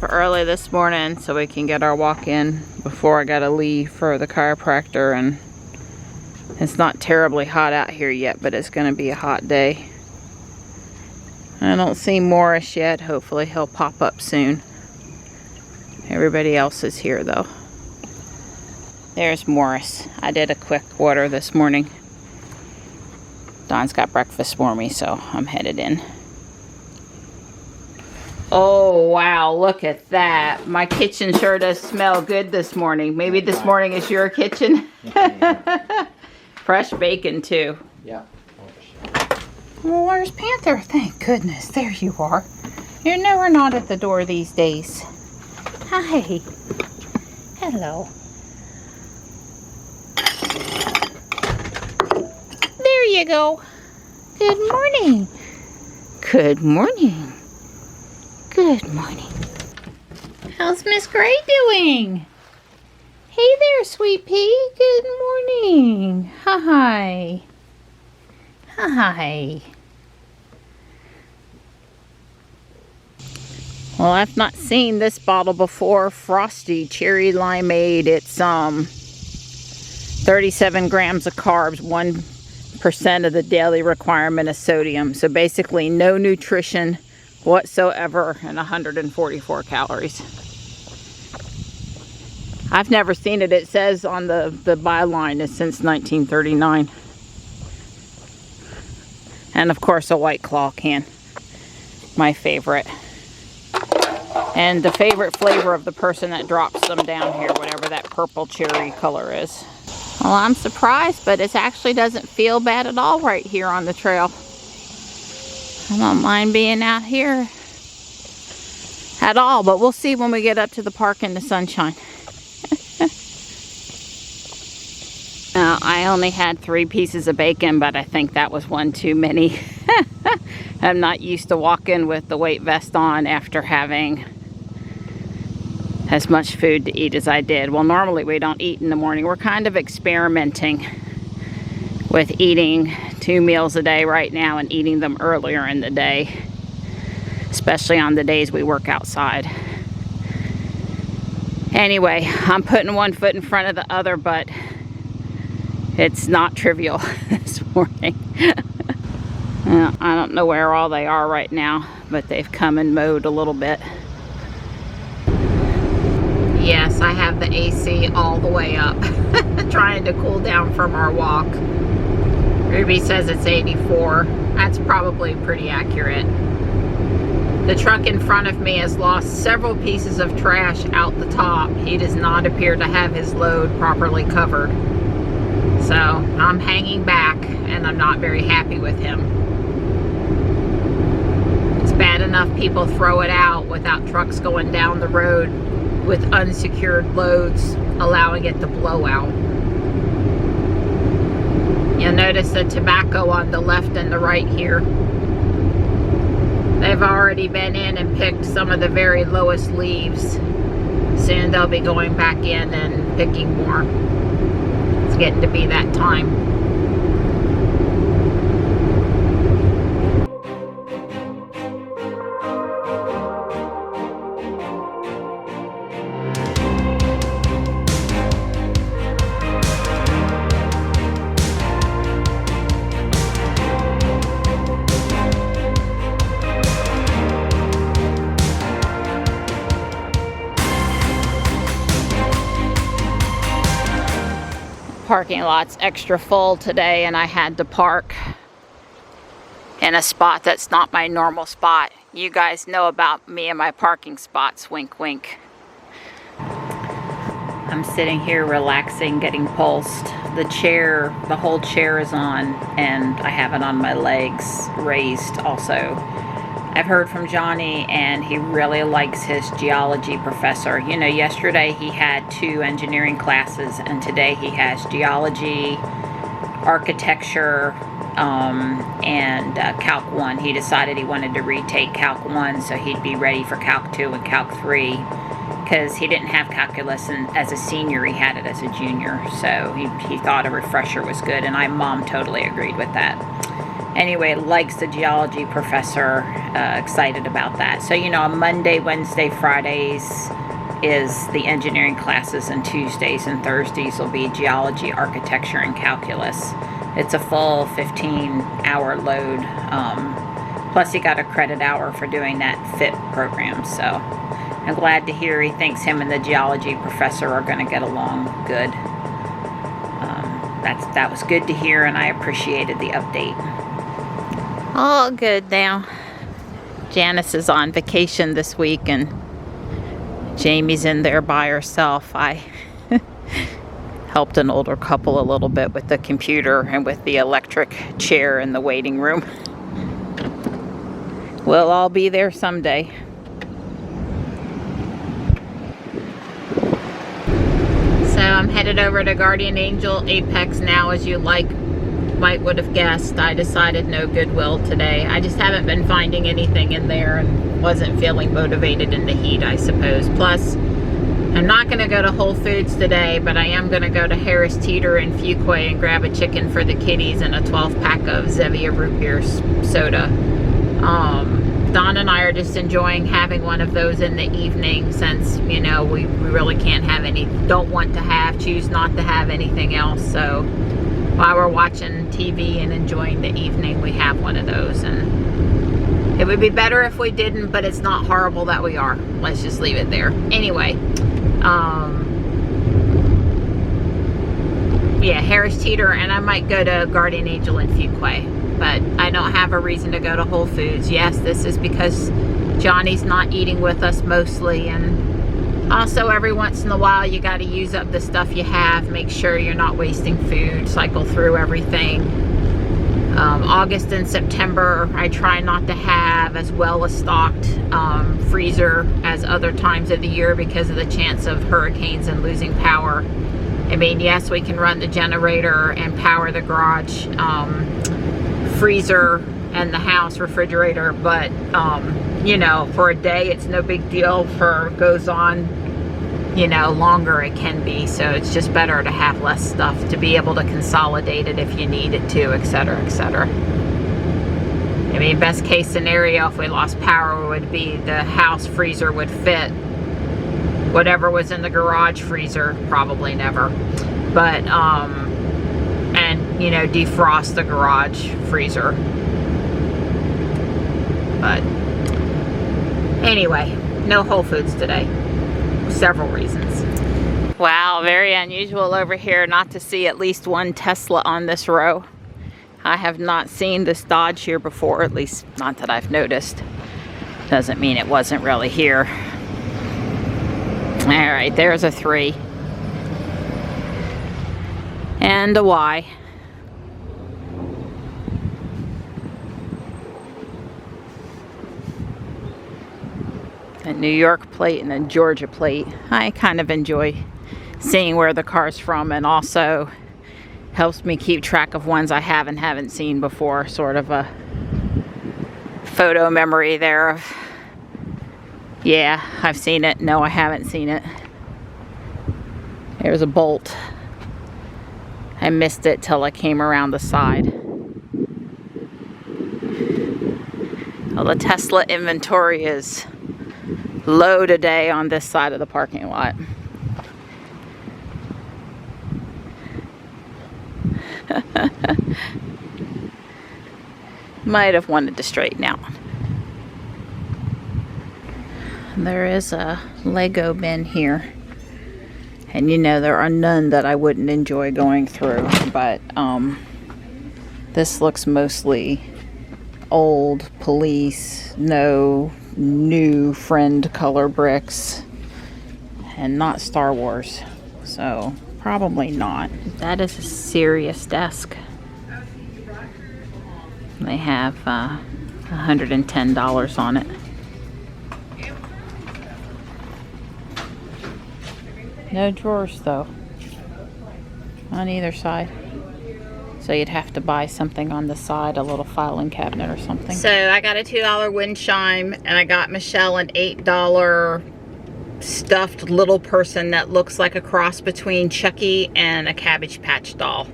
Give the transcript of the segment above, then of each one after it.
up early this morning so we can get our walk in before I gotta leave for the chiropractor, and it's not terribly hot out here yet, but it's gonna be a hot day. I don't see Morris yet. Hopefully he'll pop up soon. Everybody else is here though. There's Morris. I did a quick order this morning. Don's got breakfast for me, so I'm headed in. Oh, wow, look at that. My kitchen sure does smell good this morning. Maybe this morning is your kitchen? Fresh bacon, too. Yeah. Well, where's Panther? Thank goodness. There you are. You're never not at the door these days. Hi. Hello. There you go. Good morning. Good morning. Good morning. How's Miss Gray doing? Hey there, sweet pea. Good morning. Hi. Hi. Well, I've not seen this bottle before. Frosty Cherry Limeade. It's 37 grams of carbs, 1% of the daily requirement of sodium. So basically no nutrition whatsoever, and 144 calories. I've never seen it. It says on the byline it's since 1939. And of course a White Claw can. My favorite. And the favorite flavor of the person that drops them down here, whatever that purple cherry color is. Well, I'm surprised, but it actually doesn't feel bad at all right here on the trail. I don't mind being out here at all, but we'll see when we get up to the park in the sunshine. Now, I only had 3 pieces of bacon, but I think that was one too many. I'm not used to walking with the weight vest on after having as much food to eat as I did. Well, normally we don't eat in the morning. We're kind of experimenting with eating 2 meals a day right now and eating them earlier in the day, especially on the days we work outside. Anyway, I'm putting one foot in front of the other, but it's not trivial this morning. I don't know where all they are right now, but they've come and mowed a little bit. Yes, I have the AC all the way up, trying to cool down from our walk. Ruby says it's 84. That's probably pretty accurate. The truck in front of me has lost several pieces of trash out the top. He does not appear to have his load properly covered. So I'm hanging back and I'm not very happy with him. It's bad enough people throw it out without trucks going down the road with unsecured loads, allowing it to blow out. You'll notice the tobacco on the left and the right here. They've already been in and picked some of the very lowest leaves. Soon they'll be going back in and picking more. It's getting to be that time. Parking lot's extra full today, and I had to park in a spot that's not my normal spot. You guys know about me and my parking spots, wink wink. I'm sitting here relaxing, getting pulsed. The whole chair is on, and I have it on my legs, raised also. I've heard from Johnny, and he really likes his geology professor. You know, yesterday he had 2 engineering classes, and today he has geology, architecture, and Calc 1. He decided he wanted to retake Calc 1 so he'd be ready for Calc 2 and Calc 3, because he didn't have calculus as a senior, he had it as a junior. So he thought a refresher was good, and Mom totally agreed with that. anyway, likes the geology professor, excited about that. So, you know, on Monday, Wednesday, Fridays is the engineering classes, and Tuesdays and Thursdays will be geology, architecture, and calculus. It's a full 15-hour load. Plus he got a credit hour for doing that FIT program. So I'm glad to hear he thinks him and the geology professor are going to get along good. That was good to hear, and I appreciated the update. All good now. Janice is on vacation this week, and Jamie's in there by herself. I helped an older couple a little bit with the computer and with the electric chair in the waiting room. We'll all be there someday. So I'm headed over to Guardian Angel Apex now, as you might would have guessed. I decided no Goodwill today. I just haven't been finding anything in there and wasn't feeling motivated in the heat, I suppose. Plus, I'm not going to go to Whole Foods today, but I am going to go to Harris Teeter in Fuquay and grab a chicken for the kitties and a 12-pack of Zevia root beer soda. Don and I are just enjoying having one of those in the evening, since, you know, we really can't have any, choose not to have anything else. So while we're watching TV and enjoying the evening, we have one of those. And it would be better if we didn't, but it's not horrible that we are. Let's just leave it there. Anyway, yeah, Harris Teeter, and I might go to Guardian Angel in Fuquay. But I don't have a reason to go to Whole Foods. Yes, this is because Johnny's not eating with us mostly, and also every once in a while you got to use up the stuff you have. Make sure you're not wasting food. Cycle through everything. August and September, I try not to have as well a stocked freezer as other times of the year because of the chance of hurricanes and losing power. I mean, yes, we can run the generator and power the garage freezer and the house refrigerator, but you know, for a day it's no big deal. For goes on, you know, longer it can be. So it's just better to have less stuff to be able to consolidate it if you need it to, etc., etc. I mean, best case scenario, if we lost power, would be the house freezer would fit whatever was in the garage freezer. Probably never, but and, you know, defrost the garage freezer. But anyway, no Whole Foods today. Several reasons. Wow, very unusual over here not to see at least one Tesla on this row. I have not seen this Dodge here before, at least not that I've noticed. Doesn't mean it wasn't really here. All right, there's a 3. And a Y. A New York plate and a Georgia plate. I kind of enjoy seeing where the car's from, and also helps me keep track of ones I haven't seen before. Sort of a photo memory there of, yeah, I've seen it. No, I haven't seen it. There's a Bolt. I missed it till I came around the side. Well, the Tesla inventory is low today on this side of the parking lot. Might have wanted to straighten out. There is a Lego bin here. And you know, there are none that I wouldn't enjoy going through, but this looks mostly old police, no new friend color bricks, and not Star Wars, so probably not. That is a serious desk. They have $110 on it. No drawers though on either side, so you'd have to buy something on the side, a little filing cabinet or something. So I got a $2 wind chime, and I got Michelle an $8 stuffed little person that looks like a cross between Chucky and a Cabbage Patch doll.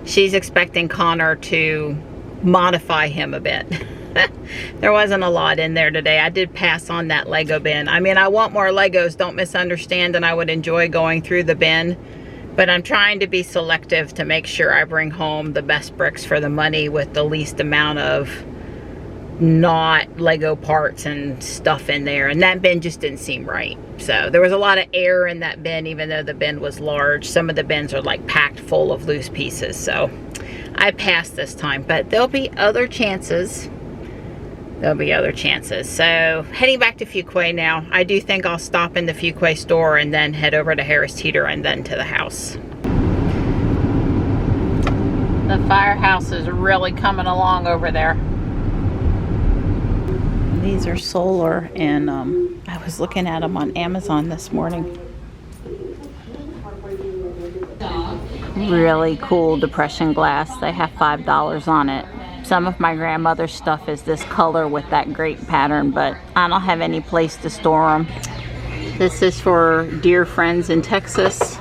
She's expecting Connor to modify him a bit. There wasn't a lot in there today. I did pass on that Lego bin. I mean, I want more Legos, don't misunderstand, and I would enjoy going through the bin, but I'm trying to be selective to make sure I bring home the best bricks for the money with the least amount of not Lego parts and stuff in there, and that bin just didn't seem right. So there was a lot of air in that bin, even though the bin was large. Some of the bins are like packed full of loose pieces, so I passed this time, but there'll be other chances. There'll be other chances. So heading back to Fuquay now. I do think I'll stop in the Fuquay store and then head over to Harris Teeter and then to the house. The firehouse is really coming along over there. These are solar, and I was looking at them on Amazon this morning. Really cool depression glass. They have $5 on it. Some of my grandmother's stuff is this color with that grape pattern, but I don't have any place to store them. This is for dear friends in Texas.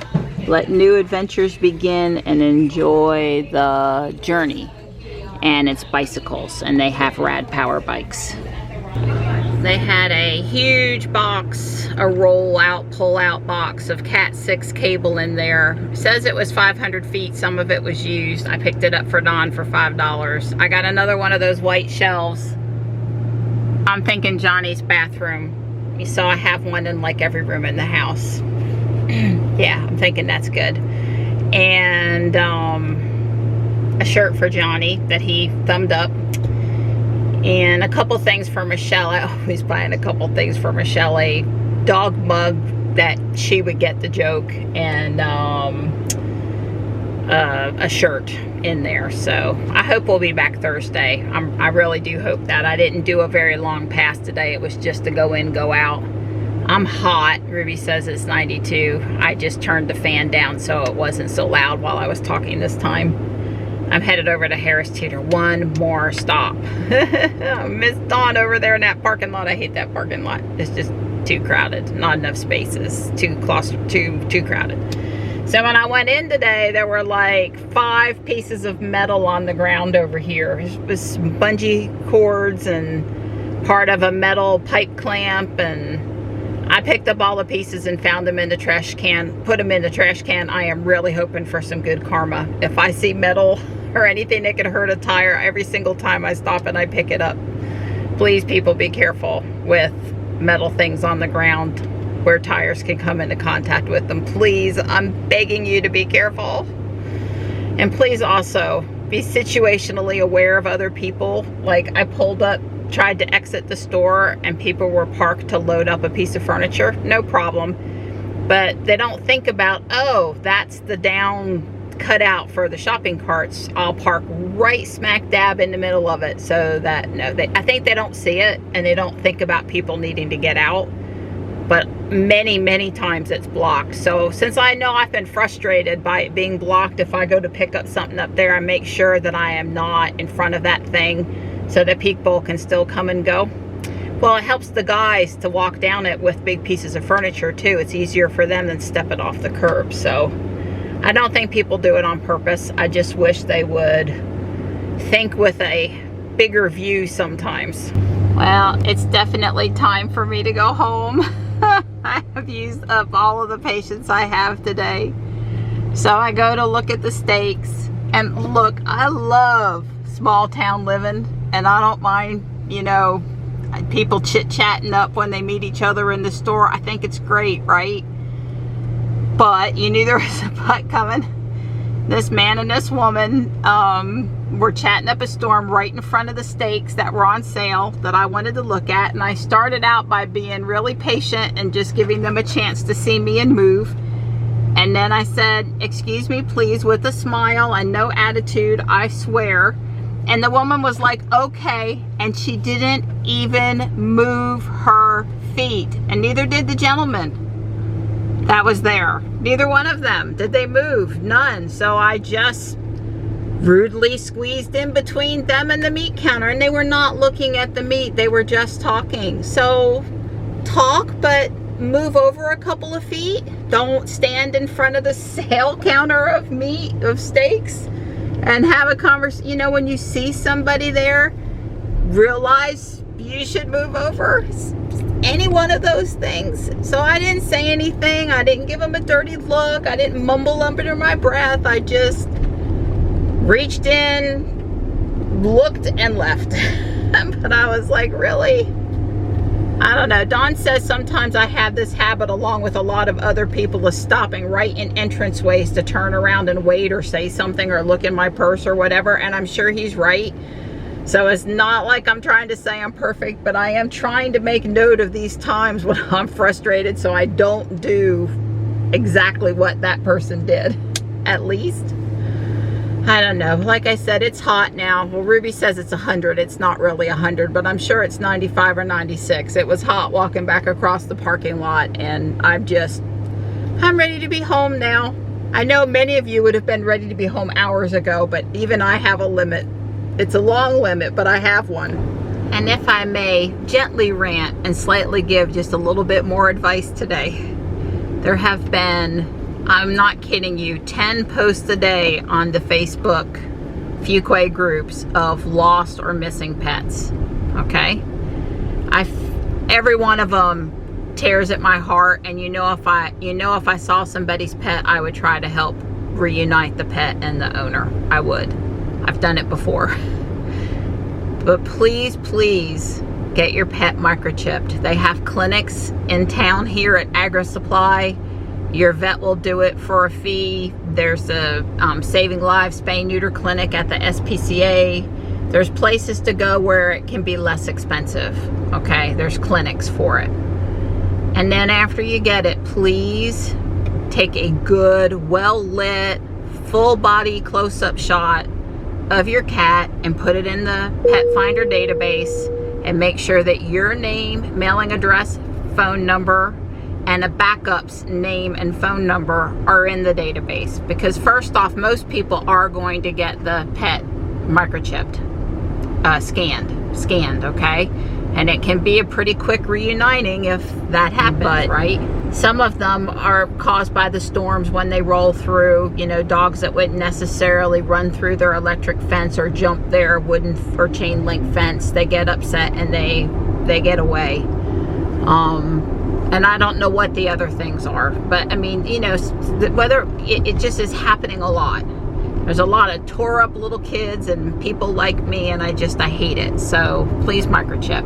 Let new adventures begin and enjoy the journey. And it's bicycles, and they have rad power bikes. They had a huge box, a roll out, pull out box of Cat 6 cable in there. It says it was 500 feet, some of it was used. I picked it up for Dawn for $5. I got another one of those white shelves. I'm thinking Johnny's bathroom. You saw I have one in like every room in the house. Yeah, I'm thinking that's good. And a shirt for Johnny that he thumbed up. And a couple things for Michelle. I always buying a couple things for Michelle. A dog mug that she would get the joke, and a shirt in there. So I hope we'll be back Thursday. I really do hope that. I didn't do a very long pass today. It was just to go in, go out. I'm hot. Ruby says it's 92. I just turned the fan down so it wasn't so loud while I was talking this time. I'm headed over to Harris Teeter. One more stop. I miss Dawn over there in that parking lot. I hate that parking lot. It's just too crowded. Not enough spaces. Too crowded. So when I went in today, there were like 5 pieces of metal on the ground over here. It was bungee cords and part of a metal pipe clamp, and I picked up all the pieces and found them in the trash can, put them in the trash can. I am really hoping for some good karma. If I see metal or anything that could hurt a tire, every single time I stop and I pick it up. Please, people, be careful with metal things on the ground where tires can come into contact with them. Please, I'm begging you to be careful. And please also be situationally aware of other people. Like, I pulled up, tried to exit the store, and people were parked to load up a piece of furniture. No problem. But they don't think about, oh, that's the down cutout for the shopping carts. I'll park right smack dab in the middle of it, so that, no, I think they don't see it, and they don't think about people needing to get out. But many times it's blocked. So since I know I've been frustrated by it being blocked, if I go to pick up something up there, I make sure that I am not in front of that thing so that people can still come and go. Well, it helps the guys to walk down it with big pieces of furniture too. It's easier for them than stepping off the curb. So I don't think people do it on purpose. I just wish they would think with a bigger view sometimes. Well, it's definitely time for me to go home. I have used up all of the patience I have today. So I go to look at the steaks, and look, I love small town living, and I don't mind, you know, people chit-chatting up when they meet each other in the store. I think it's great, right? But you knew there was a but coming. This man and this woman were chatting up a storm right in front of the steaks that were on sale that I wanted to look at. And I started out by being really patient and just giving them a chance to see me and move. And then I said, excuse me, please, with a smile and no attitude, I swear. And the woman was like, okay. And she didn't even move her feet. And neither did the gentleman that was there. Neither one of them did they move. None. So I just rudely squeezed in between them and the meat counter, and they were not looking at the meat. They were just talking. So talk, but move over a couple of feet. Don't stand in front of the sale counter of meat, of steaks. and have a conversation. You know, when you see somebody there, realize you should move over. Any one of those things. So I didn't say anything. I didn't give him a dirty look. I didn't mumble under my breath. I just reached in, looked, and left. But I was like, really? I don't know. Dawn says sometimes I have this habit, along with a lot of other people, of stopping right in entranceways to turn around and wait or say something or look in my purse or whatever. And I'm sure he's right. So it's not like I'm trying to say I'm perfect, but I am trying to make note of these times when I'm frustrated so I don't do exactly what that person did, at least. I don't know. Like I said, it's hot now. Well, Ruby says it's 100. It's not really 100, but I'm sure it's 95 or 96. It was hot walking back across the parking lot, and I'm ready to be home now. I know many of you would have been ready to be home hours ago, but even I have a limit. It's a long limit, but I have one. And if I may gently rant and slightly give just a little bit more advice today, there have been, I'm not kidding you, 10 posts a day on the Facebook Fuquay groups of lost or missing pets. Okay? Every one of them tears at my heart, and if I saw somebody's pet, I would try to help reunite the pet and the owner. I would. I've done it before. But please, please get your pet microchipped. They have clinics in town here at Agri Supply. Your vet will do it for a fee. There's a Saving Lives spay neuter clinic at the SPCA. There's places to go where it can be less expensive. Okay, there's clinics for it. And then after you get it, please take a good, well-lit, full-body close-up shot of your cat and put it in the pet finder database, and make sure that your name, mailing address, phone number, and a backup's name and phone number are in the database. Because first off, most people are going to get the pet microchipped, scanned, okay? And it can be a pretty quick reuniting if that happens, right? Some of them are caused by the storms when they roll through, dogs that wouldn't necessarily run through their electric fence or jump their wooden or chain link fence. They get upset and they get away. And I don't know what the other things are, but I mean, whether it just is happening a lot. There's a lot of tore up little kids and people like me, and I hate it. So please microchip.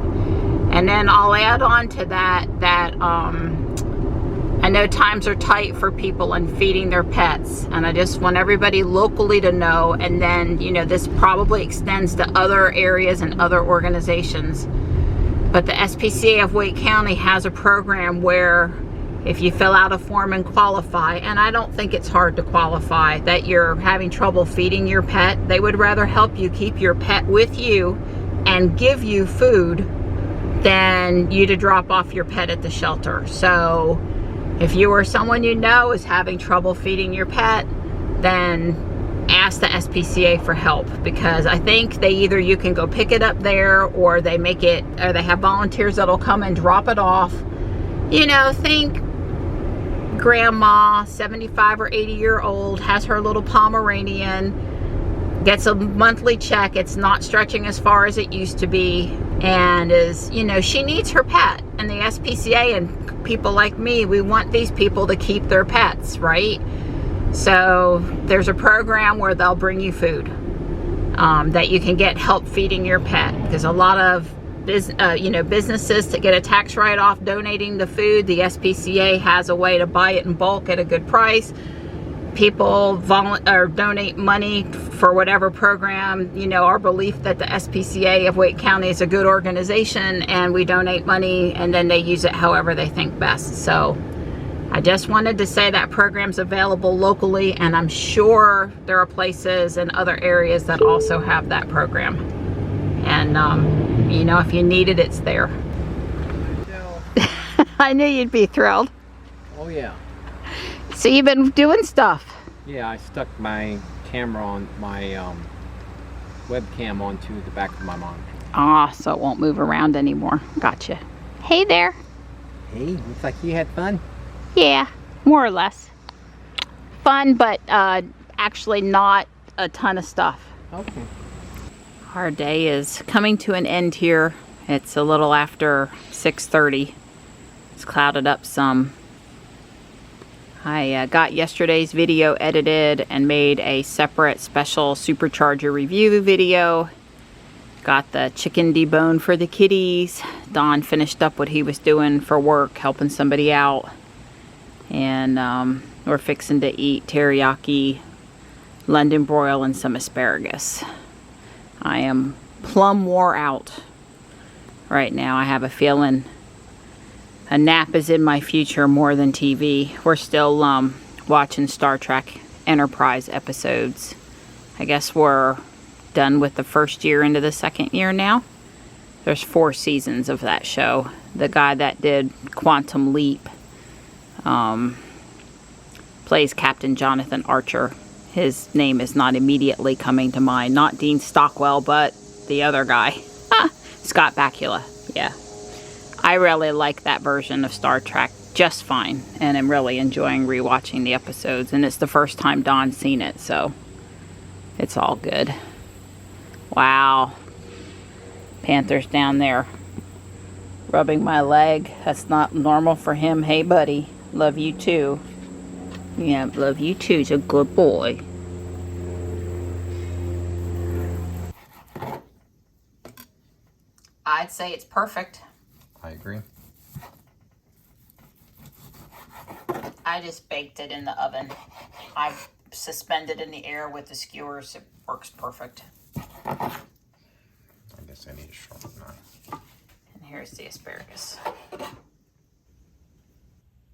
And then I'll add on to that I know times are tight for people and feeding their pets, and I just want everybody locally to know. And then, this probably extends to other areas and other organizations. But the SPCA of Wake County has a program where if you fill out a form and qualify, and I don't think it's hard to qualify, that you're having trouble feeding your pet, they would rather help you keep your pet with you and give you food than you to drop off your pet at the shelter. So if you or someone is having trouble feeding your pet, then ask the SPCA for help, because I think you can go pick it up there, or they have volunteers that'll come and drop it off. Think grandma, 75 or 80-year-old, has her little Pomeranian, gets a monthly check. It's not stretching as far as it used to be, and she needs her pet. And the SPCA and people like me, we want these people to keep their pets, right? So there's a program where they'll bring you food, that you can get help feeding your pet, because a lot of businesses to get a tax write-off donating the food, the SPCA has a way to buy it in bulk at a good price. People donate money for whatever program. Our belief that the SPCA of Wake County is a good organization, and we donate money and then they use it however they think best. So I just wanted to say that program's available locally, and I'm sure there are places in other areas that also have that program. And if you need it, it's there. I knew you'd be thrilled. Oh yeah. So you've been doing stuff. Yeah, I stuck my camera on my webcam onto the back of my monitor. So it won't move around anymore. Gotcha. Hey there. Hey, looks like you had fun. Yeah, more or less. Fun, but actually not a ton of stuff. Okay. Our day is coming to an end here. It's a little after 6:30. It's clouded up some. I got yesterday's video edited and made a separate special supercharger review video. Got the chicken deboned for the kitties. Don finished up what he was doing for work, helping somebody out. And we're fixing to eat teriyaki, London broil, and some asparagus. I am plumb wore out right now. I have a feeling a nap is in my future more than TV. We're still watching Star Trek Enterprise episodes. I guess we're done with the first year into the second year now. There's 4 seasons of that show. The guy that did Quantum Leap plays Captain Jonathan Archer. His name is not immediately coming to mind. Not Dean Stockwell, but the other guy. Scott Bakula. Yeah. I really like that version of Star Trek just fine. And I'm really enjoying rewatching the episodes. And it's the first time Don's seen it, so it's all good. Wow. Panther's down there rubbing my leg. That's not normal for him. Hey, buddy. Love you too. Yeah, love you too. He's a good boy. I'd say it's perfect. I agree. I just baked it in the oven. I've suspended in the air with the skewers. It works perfect. I guess I need a sharp knife. And here's the asparagus.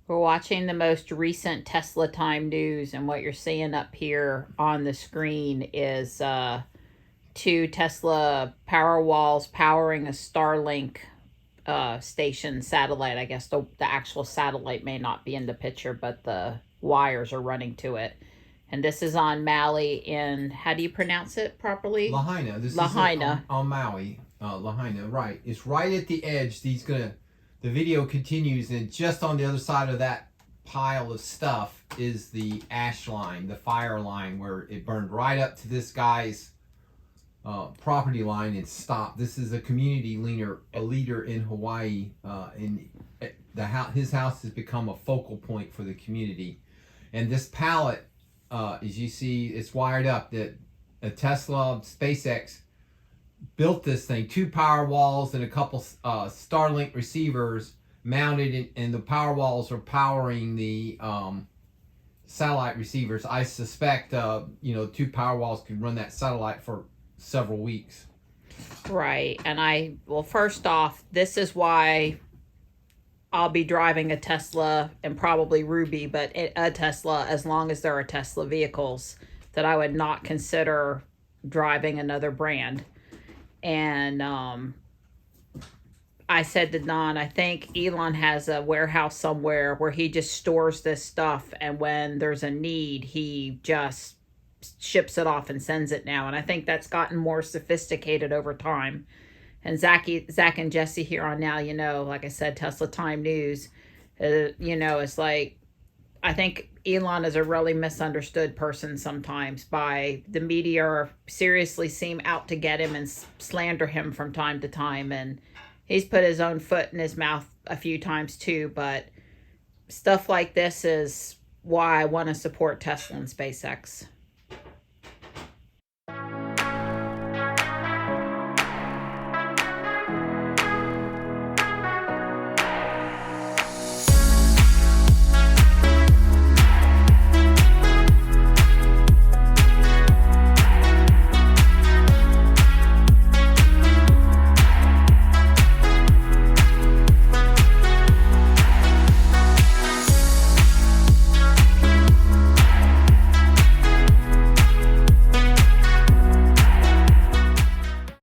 We're watching the most recent Tesla time news, and what you're seeing up here on the screen is 2 Tesla power walls powering a Starlink station satellite. I guess the actual satellite may not be in the picture, but the wires are running to it. And this is on Maui in, how do you pronounce it properly? Lahaina. This Lahaina. is on Maui. Lahaina, right. It's right at the edge. The video continues, and just on the other side of that pile of stuff is the ash line, the fire line, where it burned right up to this guy's property line and stopped. This is a community leader in Hawaii, and his house has become a focal point for the community. And this pallet, as you see, it's wired up. That a Tesla, SpaceX built this thing, 2 power walls and a couple Starlink receivers mounted, and the power walls are powering the satellite receivers. I suspect 2 power walls can run that satellite for several weeks. Right. And well, first off, this is why I'll be driving a Tesla, and probably Ruby, but a Tesla, as long as there are Tesla vehicles, that I would not consider driving another brand. And I said to Don, I think Elon has a warehouse somewhere where he just stores this stuff, and when there's a need, he just ships it off and sends it now. And I think that's gotten more sophisticated over time. And Zach and Jesse here on Now You Know, like I said, Tesla Time News, it's like, I think Elon is a really misunderstood person sometimes. By the media seriously seem out to get him and slander him from time to time. And he's put his own foot in his mouth a few times too. But stuff like this is why I want to support Tesla and SpaceX.